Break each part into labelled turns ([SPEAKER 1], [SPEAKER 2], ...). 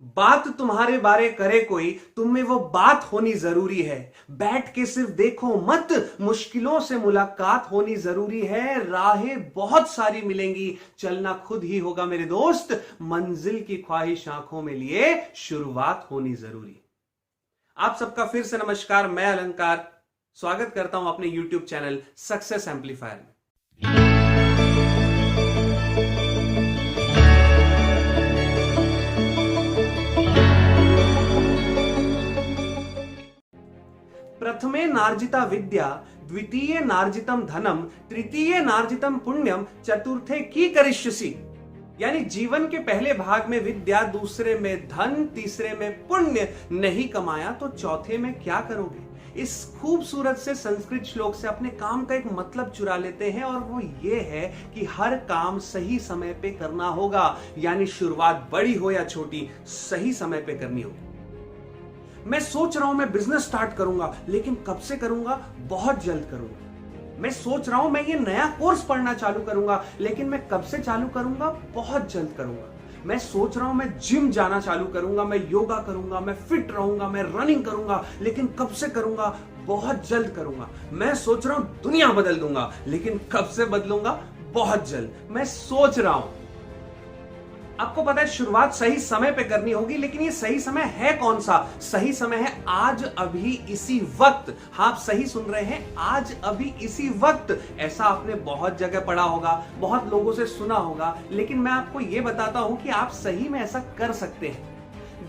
[SPEAKER 1] बात तुम्हारे बारे करे कोई, तुम में वो बात होनी जरूरी है। बैठ के सिर्फ देखो मत, मुश्किलों से मुलाकात होनी जरूरी है। राहें बहुत सारी मिलेंगी, चलना खुद ही होगा मेरे दोस्त। मंजिल की ख्वाहिश आंखों में लिए, शुरुआत होनी जरूरी। आप सबका फिर से नमस्कार। मैं अलंकार स्वागत करता हूं अपने YouTube चैनल सक्सेस एम्पलीफायर में। प्रथमे नार्जिता विद्या, द्वितीय नार्जितम धनम, तृतीय नार्जितम पुण्यम, चतुर्थे की करिष्यसि। यानी जीवन के पहले भाग में विद्या, दूसरे में धन, तीसरे में पुण्य नहीं कमाया तो चौथे में क्या करोगे। इस खूबसूरत से संस्कृत श्लोक से अपने काम का एक मतलब चुरा लेते हैं और वो ये है कि हर काम सही समय पे करना होगा। यानी शुरुआत बड़ी हो या छोटी, सही समय पे करनी होगी। मैं सोच रहा हूं मैं बिजनेस स्टार्ट करूंगा, लेकिन कब से करूंगा? बहुत जल्द करूंगा। मैं सोच रहा हूं मैं ये नया कोर्स पढ़ना चालू करूंगा, लेकिन मैं कब से चालू करूंगा? बहुत जल्द करूंगा। मैं सोच रहा हूं मैं जिम जाना चालू करूंगा, मैं योगा करूंगा, मैं फिट रहूंगा, मैं रनिंग करूंगा, लेकिन कब से करूंगा? बहुत जल्द करूंगा। मैं सोच रहा हूं दुनिया बदल दूंगा, लेकिन कब से बदलूंगा? बहुत जल्द। मैं सोच रहा हूं। आपको पता है शुरुआत सही समय पे करनी होगी, लेकिन ये सही समय है कौन सा? सही समय है आज, अभी, इसी वक्त। हाँ, आप सही सुन रहे हैं, आज, अभी, इसी वक्त। ऐसा आपने बहुत जगह पढ़ा होगा, बहुत लोगों से सुना होगा, लेकिन मैं आपको ये बताता हूं कि आप सही में ऐसा कर सकते हैं।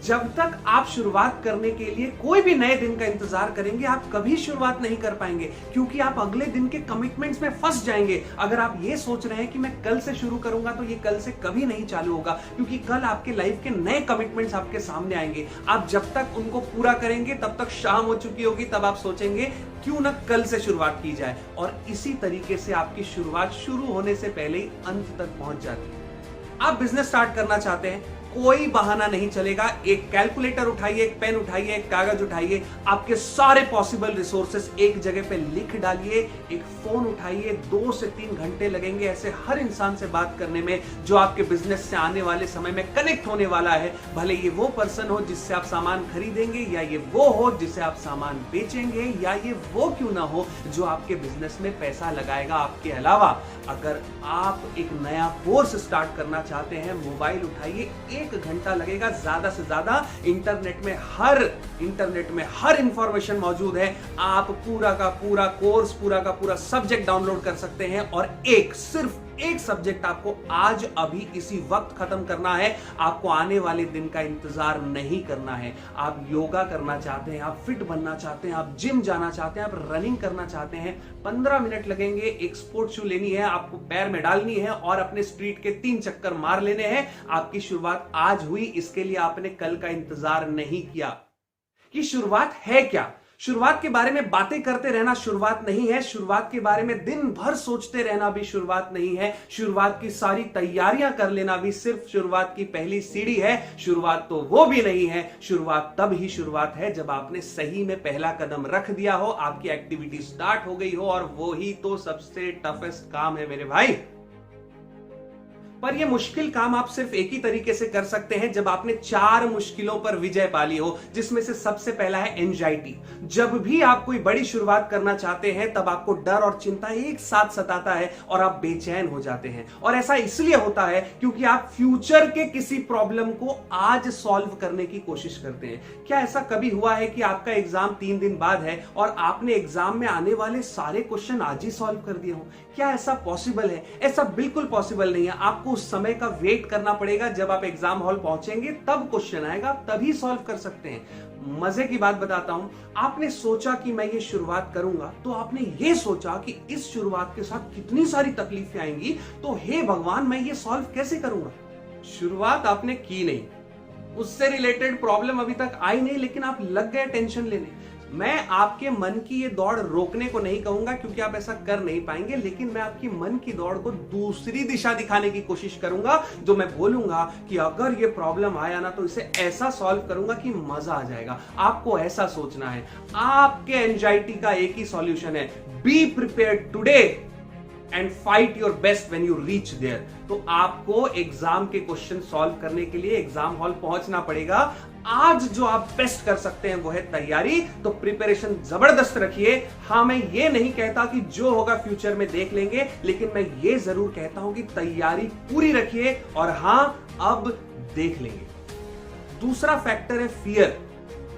[SPEAKER 1] जब तक आप शुरुआत करने के लिए कोई भी नए दिन का इंतजार करेंगे, आप कभी शुरुआत नहीं कर पाएंगे, क्योंकि आप अगले दिन के कमिटमेंट्स में फंस जाएंगे। अगर आप ये सोच रहे हैं कि मैं कल से शुरू करूंगा, तो ये कल से कभी नहीं चालू होगा, क्योंकि कल आपके लाइफ के नए कमिटमेंट्स आपके सामने आएंगे। आप जब तक उनको पूरा करेंगे, तब तक शाम हो चुकी होगी, तब आप सोचेंगे क्यों ना कल से शुरुआत की जाए। और इसी तरीके से आपकी शुरुआत शुरू होने से पहले ही अंत तक पहुंच जाती है। आप बिजनेस स्टार्ट करना चाहते हैं, कोई बहाना नहीं चलेगा। एक कैलकुलेटर उठाइए, एक पेन उठाइए, एक कागज उठाइए, आपके सारे पॉसिबल रिसोर्सेस एक जगह पे लिख डालिए। एक फोन उठाइए, 2 से 3 घंटे लगेंगे ऐसे हर इंसान से बात करने में जो आपके बिजनेस से आने वाले समय में कनेक्ट होने वाला है। भले ये वो पर्सन हो जिससे आप सामान खरीदेंगे, या ये वो हो जिससे आप सामान बेचेंगे, या ये वो क्यों ना हो जो आपके बिजनेस में पैसा लगाएगा आपके अलावा। अगर आप एक नया कोर्स स्टार्ट करना चाहते हैं, मोबाइल उठाइए, 1 घंटा लगेगा ज्यादा से ज्यादा। इंटरनेट में हर इंफॉर्मेशन मौजूद है। आप पूरा का पूरा कोर्स, पूरा का पूरा सब्जेक्ट डाउनलोड कर सकते हैं। और सिर्फ एक सब्जेक्ट आपको आज, अभी, इसी वक्त खत्म करना है। आपको आने वाले दिन का इंतजार नहीं करना है। आप योगा करना चाहते हैं, आप फिट बनना चाहते हैं, आप जिम जाना चाहते हैं, आप रनिंग करना चाहते हैं, 15 मिनट लगेंगे। एक स्पोर्ट्स शू लेनी है, आपको पैर में डालनी है और अपने स्ट्रीट के 3 चक्कर मार लेने हैं। आपकी शुरुआत आज हुई, इसके लिए आपने कल का इंतजार नहीं किया। कि शुरुआत है क्या? शुरुआत के बारे में बातें करते रहना शुरुआत नहीं है। शुरुआत के बारे में दिन भर सोचते रहना भी शुरुआत नहीं है। शुरुआत की सारी तैयारियां कर लेना भी सिर्फ शुरुआत की पहली सीढ़ी है। शुरुआत तो वो भी नहीं है। शुरुआत तब ही शुरुआत है जब आपने सही में पहला कदम रख दिया हो, आपकी एक्टिविटी स्टार्ट हो गई हो, और वो ही तो सबसे टफेस्ट काम है मेरे भाई। पर यह मुश्किल काम आप सिर्फ एक ही तरीके से कर सकते हैं, जब आपने 4 मुश्किलों पर विजय पा ली हो, जिसमें से सबसे पहला है एंजाइटी। जब भी आप कोई बड़ी शुरुआत करना चाहते हैं, तब आपको डर और चिंता एक साथ सताता है और आप बेचैन हो जाते हैं। और ऐसा इसलिए होता है क्योंकि आप फ्यूचर के किसी प्रॉब्लम को आज सॉल्व करने की कोशिश करते हैं। क्या ऐसा कभी हुआ है कि आपका एग्जाम 3 दिन बाद है और आपने एग्जाम में आने वाले सारे क्वेश्चन आज ही सॉल्व कर दिए हो? क्या ऐसा पॉसिबल है? ऐसा बिल्कुल पॉसिबल नहीं है। आपको उस समय का वेट करना पड़ेगा। जब आप एग्जाम हॉल पहुंचेंगे तब क्वेश्चन आएगा, तभी सॉल्व कर सकते हैं। मजे की बात बताता हूं, आपने सोचा कि मैं ये शुरुआत करूंगा, तो आपने ये सोचा कि इस शुरुआत के साथ कितनी सारी तकलीफें आएंगी, तो हे भगवान मैं ये सॉल्व कैसे करूंगा। शुरुआत आपने की नहीं, उससे रिलेटेड प्रॉब्लम अभी तक आई नहीं, लेकिन आप लग गए टेंशन लेने। मैं आपके मन की ये दौड़ रोकने को नहीं कहूंगा, क्योंकि आप ऐसा कर नहीं पाएंगे, लेकिन मैं आपकी मन की दौड़ को दूसरी दिशा दिखाने की कोशिश करूंगा। जो मैं बोलूंगा कि अगर ये प्रॉब्लम आया ना, तो इसे ऐसा सॉल्व करूंगा कि मजा आ जाएगा। आपको ऐसा सोचना है। आपके एंजाइटी का एक ही सॉल्यूशन है, be prepared today and fight your best when you reach there. तो आपको एग्जाम के क्वेश्चन सॉल्व करने के लिए एग्जाम हॉल पहुंचना पड़ेगा। आज जो आप बेस्ट कर सकते हैं वो है तैयारी, तो प्रिपरेशन जबरदस्त रखिए। हां, मैं ये नहीं कहता कि जो होगा फ्यूचर में देख लेंगे, लेकिन मैं ये जरूर कहता हूं कि तैयारी पूरी रखिए और हां, अब देख लेंगे। दूसरा फैक्टर है फियर।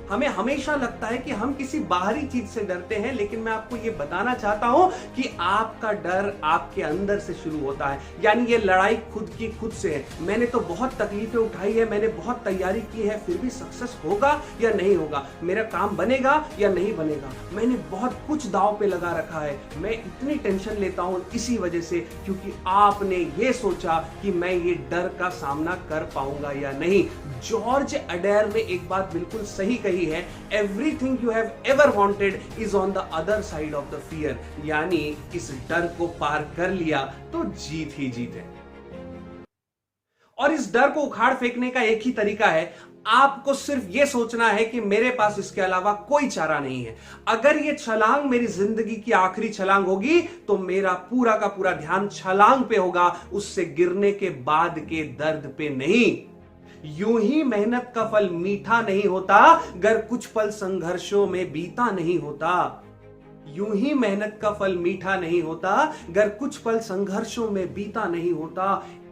[SPEAKER 1] हमें हमेशा लगता है कि हम किसी बाहरी चीज से डरते हैं, लेकिन मैं आपको यह बताना चाहता हूं कि आपका डर आपके अंदर से शुरू होता है। यानी ये लड़ाई खुद की खुद से है। मैंने तो बहुत तकलीफें उठाई है, मैंने बहुत तैयारी की है, फिर भी सक्सेस होगा या नहीं होगा, मेरा काम बनेगा या नहीं बनेगा, मैंने बहुत कुछ दांव पे लगा रखा है। मैं इतनी टेंशन लेता हूं इसी वजह से, क्योंकि आपने ये सोचा कि मैं ये डर का सामना कर पाऊंगा या नहीं। जॉर्ज अडेर ने एक बात बिल्कुल सही कही है, everything you have ever wanted is on the other side of the fear. यानी इस डर को पार कर लिया तो जीत ही जीत है। और इस डर को उखाड़ फेंकने का एक ही तरीका है, आपको सिर्फ यह सोचना है कि मेरे पास इसके अलावा कोई चारा नहीं है। अगर यह छलांग मेरी जिंदगी की आखिरी छलांग होगी तो मेरा पूरा का पूरा ध्यान छलांग पे होगा, उससे गिरने के बाद के दर्द पे नहीं। यूं ही मेहनत का फल मीठा नहीं होता, गर कुछ पल संघर्षों में बीता नहीं होता। यूं ही मेहनत का फल मीठा नहीं होता, गर कुछ पल संघर्षों में बीता नहीं होता।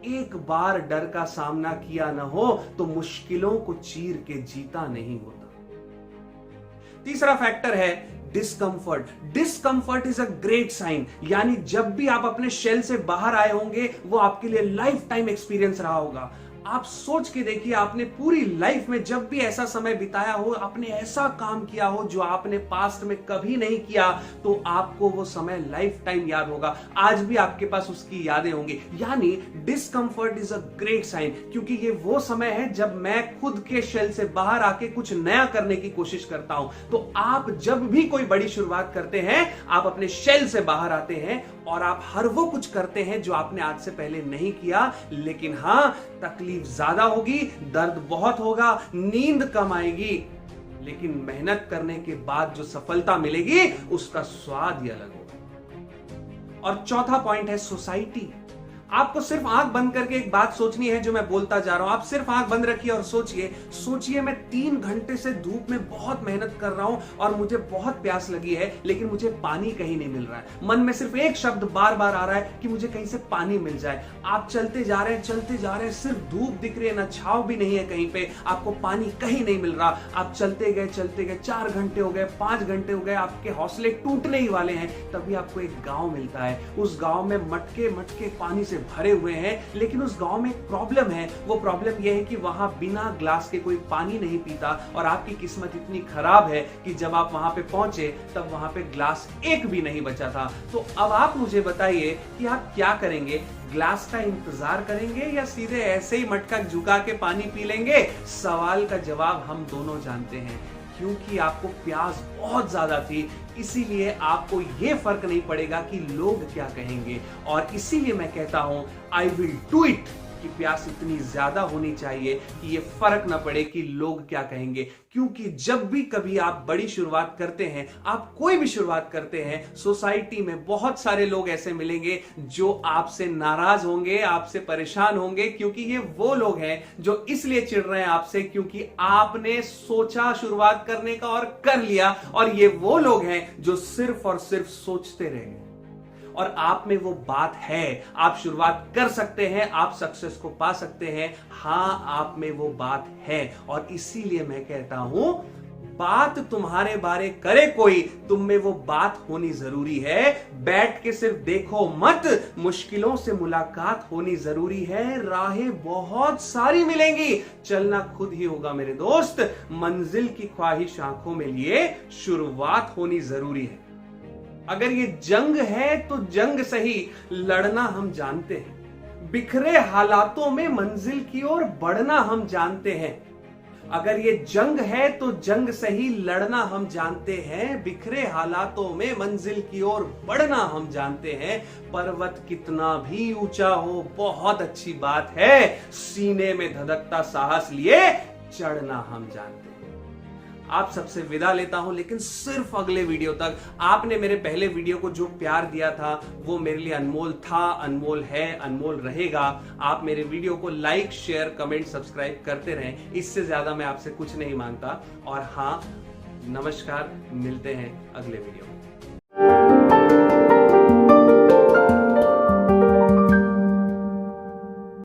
[SPEAKER 1] एक बार डर का सामना किया न हो तो मुश्किलों को चीर के जीता नहीं होता। तीसरा फैक्टर है discomfort. Discomfort is a great sign. यानी जब भी आप अपने शेल से बाहर आए होंगे, वो आपके लिए लाइफ टाइम एक्सपीरियंस रहा होगा। आप सोच के देखिए, आपने पूरी लाइफ में जब भी ऐसा समय बिताया हो, आपने ऐसा काम किया हो जो आपने पास्ट में कभी नहीं किया, तो आपको वो समय लाइफ टाइम याद होगा। आज भी आपके पास उसकी यादें होंगी। यानी discomfort is a great sign, क्योंकि ये वो समय है जब मैं खुद के शेल से बाहर आके कुछ नया करने की कोशिश करता हूं। तो आप जब भी कोई बड़ी शुरुआत करते हैं, आप अपने शेल से बाहर आते हैं और आप हर वो कुछ करते हैं जो आपने आज से पहले नहीं किया। लेकिन हां, तकलीफ ज्यादा होगी, दर्द बहुत होगा, नींद कम आएगी, लेकिन मेहनत करने के बाद जो सफलता मिलेगी उसका स्वाद ही अलग होगा। और चौथा पॉइंट है सोसाइटी। आपको सिर्फ आंख बंद करके एक बात सोचनी है जो मैं बोलता जा रहा हूं। आप सिर्फ आंख बंद रखिए और सोचिए मैं 3 घंटे से धूप में बहुत मेहनत कर रहा हूं और मुझे बहुत प्यास लगी है, लेकिन मुझे पानी कहीं नहीं मिल रहा है। मन में सिर्फ एक शब्द बार बार आ रहा है कि मुझे कहीं से पानी मिल जाए। आप चलते जा रहे हैं, सिर्फ धूप दिख रही है, ना छाव भी नहीं है कहीं पे, आपको पानी कहीं नहीं मिल रहा। आप चलते गए 4 घंटे हो गए, 5 घंटे हो गए, आपके हौसले टूटने ही वाले हैं। तभी आपको एक गांव मिलता है। उस गांव में मटके मटके पानी से भरे हुए हैं, लेकिन उस गांव में एक प्रॉब्लम है। वो प्रॉब्लम यह है कि वहां बिना ग्लास के कोई पानी नहीं पीता। और आपकी किस्मत इतनी खराब है कि जब आप वहां पे पहुंचे तब वहां पे ग्लास एक भी नहीं बचा था। तो अब आप मुझे बताइए कि आप क्या करेंगे? ग्लास का इंतजार करेंगे या सीधे ऐसे ही मटका झुका के पानी पी लेंगे? सवाल का जवाब हम दोनों जानते हैं। क्योंकि आपको प्यास बहुत ज्यादा थी, इसीलिए आपको यह फर्क नहीं पड़ेगा कि लोग क्या कहेंगे। और इसीलिए मैं कहता हूं, आई विल डू इट, कि प्यास इतनी ज्यादा होनी चाहिए कि ये फर्क ना पड़े कि लोग क्या कहेंगे। क्योंकि जब भी कभी आप बड़ी शुरुआत करते हैं, आप कोई भी शुरुआत करते हैं, सोसाइटी में बहुत सारे लोग ऐसे मिलेंगे जो आपसे नाराज होंगे, आपसे परेशान होंगे, क्योंकि ये वो लोग हैं जो इसलिए चिढ़ रहे हैं आपसे क्योंकि आपने सोचा शुरुआत करने का और कर लिया। और ये वो लोग हैं जो सिर्फ और सिर्फ सोचते रहेंगे। और आप में वो बात है, आप शुरुआत कर सकते हैं, आप सक्सेस को पा सकते हैं। हां, आप में वो बात है। और इसीलिए मैं कहता हूं, बात तुम्हारे बारे करे कोई, तुम में वो बात होनी जरूरी है। बैठ के सिर्फ देखो मत, मुश्किलों से मुलाकात होनी जरूरी है। राहें बहुत सारी मिलेंगी, चलना खुद ही होगा मेरे दोस्त। मंजिल की ख्वाहिश आंखों में लिए, शुरुआत होनी जरूरी है। अगर ये जंग है तो जंग सही, लड़ना हम जानते हैं। बिखरे हालातों में मंजिल की ओर बढ़ना हम जानते हैं। अगर ये जंग है तो जंग सही, लड़ना हम जानते हैं। बिखरे हालातों में मंजिल की ओर बढ़ना हम जानते हैं। पर्वत कितना भी ऊंचा हो, बहुत अच्छी बात है, सीने में धधकता साहस लिए चढ़ना हम जानते हैं। आप सबसे विदा लेता हूं, लेकिन सिर्फ अगले वीडियो तक। आपने मेरे पहले वीडियो को जो प्यार दिया था वो मेरे लिए अनमोल था, अनमोल है, अनमोल रहेगा। आप मेरे वीडियो को लाइक, शेयर, कमेंट, सब्सक्राइब करते रहें, इससे ज्यादा मैं आपसे कुछ नहीं मांगता। और हाँ, नमस्कार, मिलते हैं अगले वीडियो में।